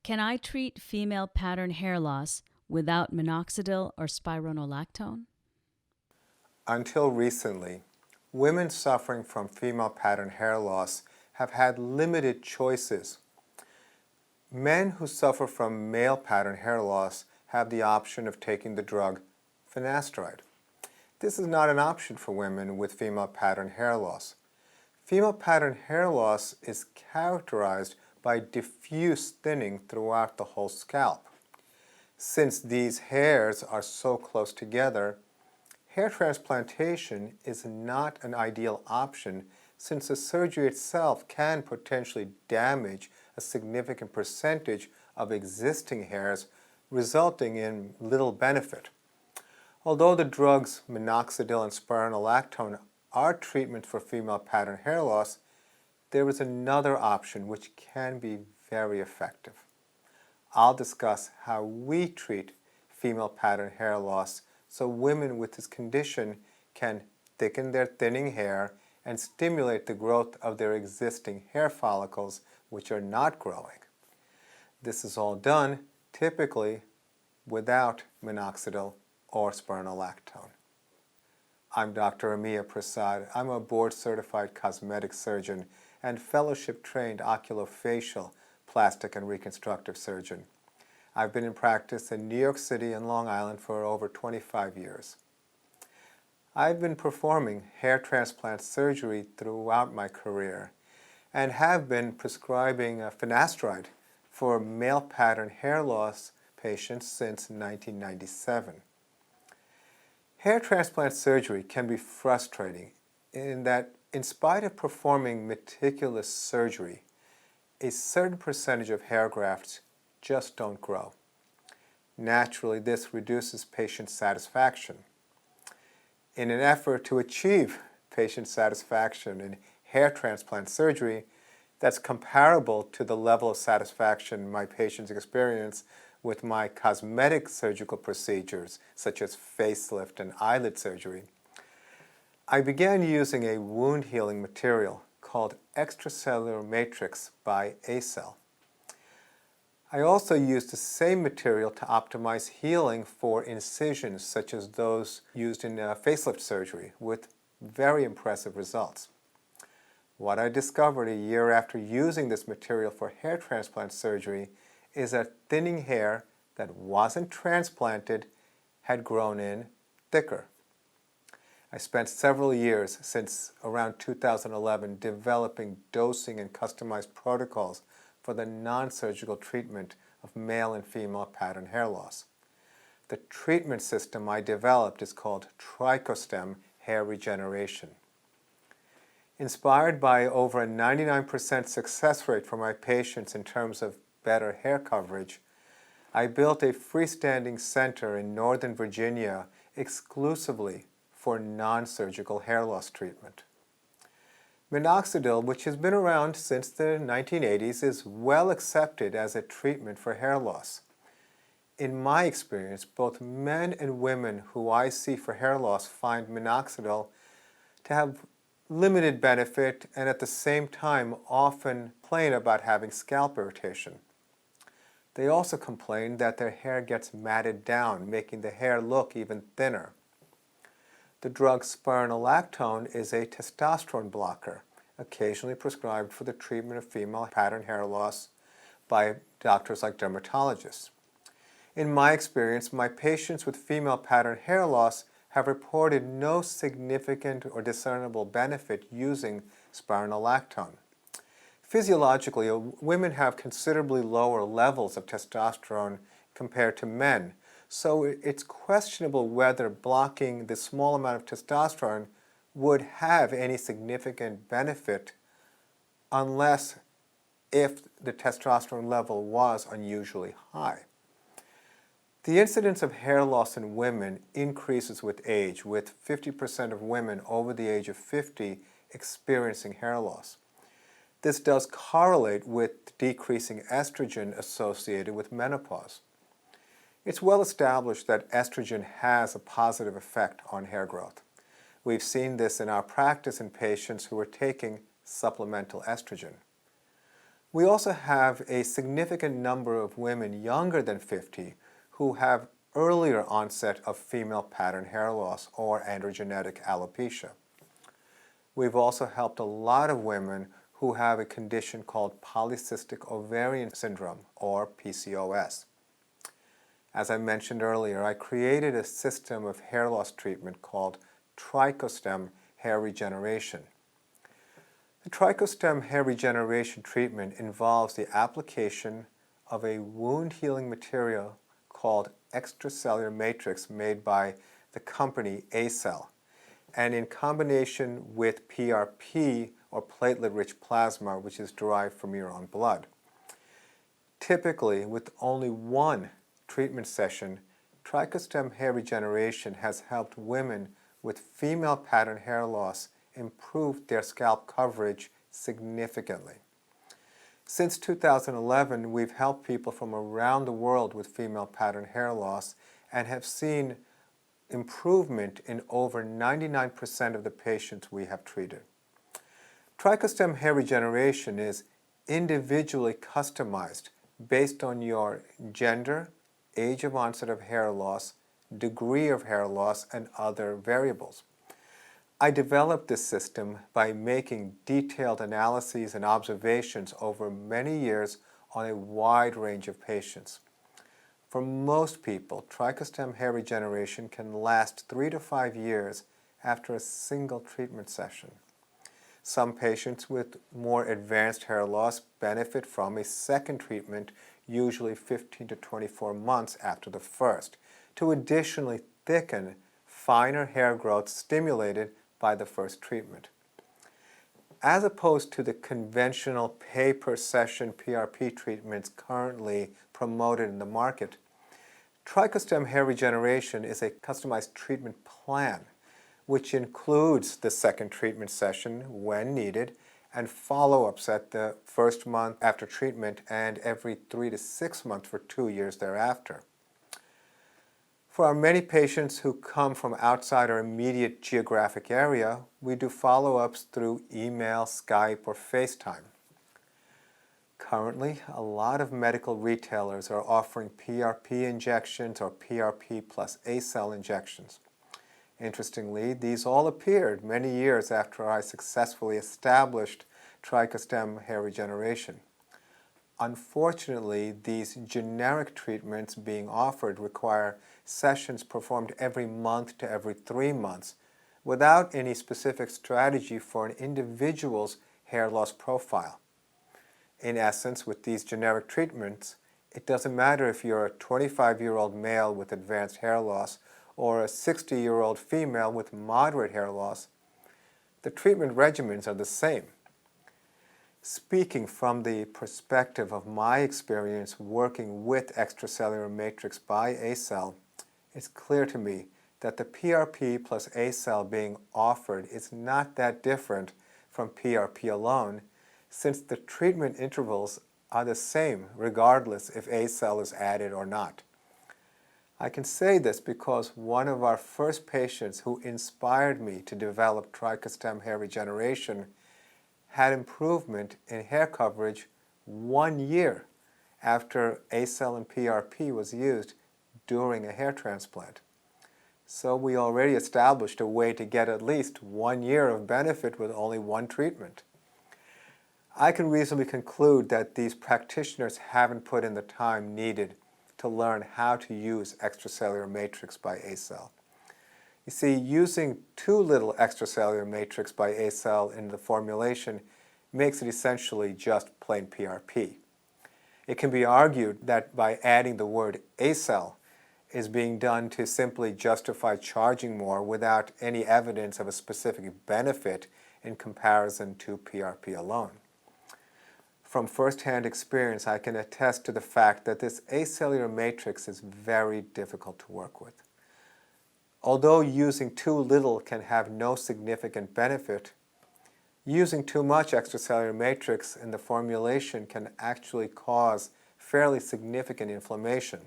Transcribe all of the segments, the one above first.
Can I treat female pattern hair loss without minoxidil or spironolactone? Until recently, women suffering from female pattern hair loss have had limited choices. Men who suffer from male pattern hair loss have the option of taking the drug finasteride. This is not an option for women with female pattern hair loss. Female pattern hair loss is characterized by diffuse thinning throughout the whole scalp. Since these hairs are so close together, hair transplantation is not an ideal option since the surgery itself can potentially damage a significant percentage of existing hairs, resulting in little benefit. Although the drugs minoxidil and spironolactone are treatments for female pattern hair loss, there is another option which can be very effective. I'll discuss how we treat female pattern hair loss so women with this condition can thicken their thinning hair and stimulate the growth of their existing hair follicles which are not growing. This is all done typically without minoxidil or spironolactone. I'm Dr. Amiya Prasad. I'm a board-certified cosmetic surgeon and fellowship-trained oculofacial plastic and reconstructive surgeon. I've been in practice in New York City and Long Island for over 25 years. I've been performing hair transplant surgery throughout my career and have been prescribing finasteride for male pattern hair loss patients since 1997. Hair transplant surgery can be frustrating in that, in spite of performing meticulous surgery, a certain percentage of hair grafts just don't grow. Naturally, this reduces patient satisfaction. In an effort to achieve patient satisfaction in hair transplant surgery that's comparable to the level of satisfaction my patients experience with my cosmetic surgical procedures, such as facelift and eyelid surgery, I began using a wound healing material called extracellular matrix by ACell. I also used the same material to optimize healing for incisions such as those used in facelift surgery with very impressive results. What I discovered a year after using this material for hair transplant surgery is that thinning hair that wasn't transplanted had grown in thicker. I spent several years since around 2011 developing dosing and customized protocols for the non-surgical treatment of male and female pattern hair loss. The treatment system I developed is called TrichoStem Hair Regeneration. Inspired by over a 99% success rate for my patients in terms of better hair coverage, I built a freestanding center in Northern Virginia exclusively for non-surgical hair loss treatment. Minoxidil, which has been around since the 1980s, is well accepted as a treatment for hair loss. In my experience, both men and women who I see for hair loss find minoxidil to have limited benefit and at the same time often complain about having scalp irritation. They also complain that their hair gets matted down, making the hair look even thinner. The drug spironolactone is a testosterone blocker, occasionally prescribed for the treatment of female pattern hair loss by doctors like dermatologists. In my experience, my patients with female pattern hair loss have reported no significant or discernible benefit using spironolactone. Physiologically, women have considerably lower levels of testosterone compared to men, so it's questionable whether blocking the small amount of testosterone would have any significant benefit unless if the testosterone level was unusually high. The incidence of hair loss in women increases with age, with 50% of women over the age of 50 experiencing hair loss. This does correlate with decreasing estrogen associated with menopause. It's well established that estrogen has a positive effect on hair growth. We've seen this in our practice in patients who are taking supplemental estrogen. We also have a significant number of women younger than 50 who have earlier onset of female pattern hair loss or androgenetic alopecia. We've also helped a lot of women who have a condition called polycystic ovarian syndrome or PCOS. As I mentioned earlier, I created a system of hair loss treatment called TrichoStem Hair Regeneration. The TrichoStem Hair Regeneration treatment involves the application of a wound-healing material called extracellular matrix made by the company ACell, and in combination with PRP or platelet-rich plasma, which is derived from your own blood. Typically, with only one treatment session, TrichoStem Hair Regeneration has helped women with female pattern hair loss improve their scalp coverage significantly. Since 2011, we've helped people from around the world with female pattern hair loss and have seen improvement in over 99% of the patients we have treated. TrichoStem Hair Regeneration is individually customized based on your gender, age of onset of hair loss, degree of hair loss, and other variables. I developed this system by making detailed analyses and observations over many years on a wide range of patients. For most people, TrichoStem Hair Regeneration can last 3 to 5 years after a single treatment session. Some patients with more advanced hair loss benefit from a second treatment, usually 15 to 24 months after the first, to additionally thicken finer hair growth stimulated by the first treatment. As opposed to the conventional pay-per-session PRP treatments currently promoted in the market, TrichoStem Hair Regeneration is a customized treatment plan which includes the second treatment session when needed and follow-ups at the first month after treatment and every 3 to 6 months for 2 years thereafter. For our many patients who come from outside our immediate geographic area, we do follow-ups through email, Skype, or FaceTime. Currently, a lot of medical retailers are offering PRP injections or PRP plus ACell injections. Interestingly, these all appeared many years after I successfully established TrichoStem Hair Regeneration. Unfortunately, these generic treatments being offered require sessions performed every month to every 3 months without any specific strategy for an individual's hair loss profile. In essence, with these generic treatments, it doesn't matter if you're a 25-year-old male with advanced hair loss or a 60-year-old female with moderate hair loss. The treatment regimens are the same. Speaking from the perspective of my experience working with extracellular matrix by ACell, it's clear to me that the PRP plus ACell being offered is not that different from PRP alone, since the treatment intervals are the same regardless if ACell is added or not. I can say this because one of our first patients who inspired me to develop TrichoStem Hair Regeneration had improvement in hair coverage 1 year after ACell and PRP was used during a hair transplant. So we already established a way to get at least 1 year of benefit with only one treatment. I can reasonably conclude that these practitioners haven't put in the time needed to learn how to use extracellular matrix by ACell. You see, using too little extracellular matrix by ACell in the formulation makes it essentially just plain PRP. It can be argued that by adding the word ACell is being done to simply justify charging more without any evidence of a specific benefit in comparison to PRP alone. From first-hand experience, I can attest to the fact that this acellular matrix is very difficult to work with. Although using too little can have no significant benefit, using too much extracellular matrix in the formulation can actually cause fairly significant inflammation.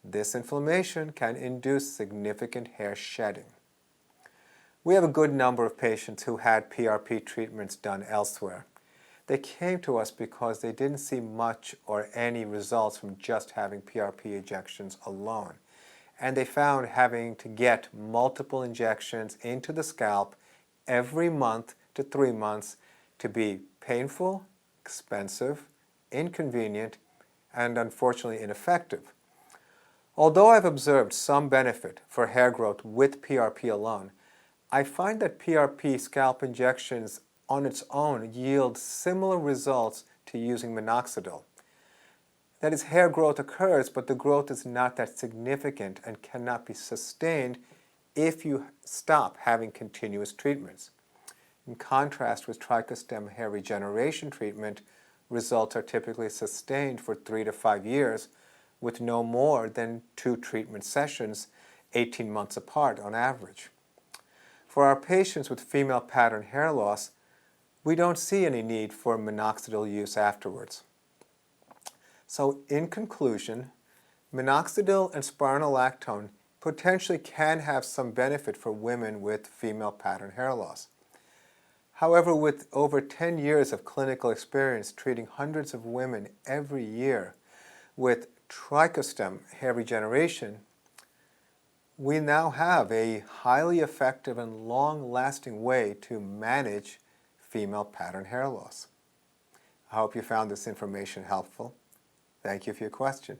This inflammation can induce significant hair shedding. We have a good number of patients who had PRP treatments done elsewhere. They came to us because they didn't see much or any results from just having PRP injections alone. And they found having to get multiple injections into the scalp every month to 3 months to be painful, expensive, inconvenient, and unfortunately ineffective. Although I've observed some benefit for hair growth with PRP alone, I find that PRP scalp injections on its own yield similar results to using minoxidil. That is, hair growth occurs, but the growth is not that significant and cannot be sustained if you stop having continuous treatments. In contrast with TrichoStem Hair Regeneration treatment, results are typically sustained for 3 to 5 years with no more than 2 treatment sessions, 18 months apart on average. For our patients with female pattern hair loss, we don't see any need for minoxidil use afterwards. So in conclusion, minoxidil and spironolactone potentially can have some benefit for women with female pattern hair loss. However, with over 10 years of clinical experience treating hundreds of women every year with TrichoStem Hair Regeneration, we now have a highly effective and long-lasting way to manage female pattern hair loss. I hope you found this information helpful. Thank you for your question.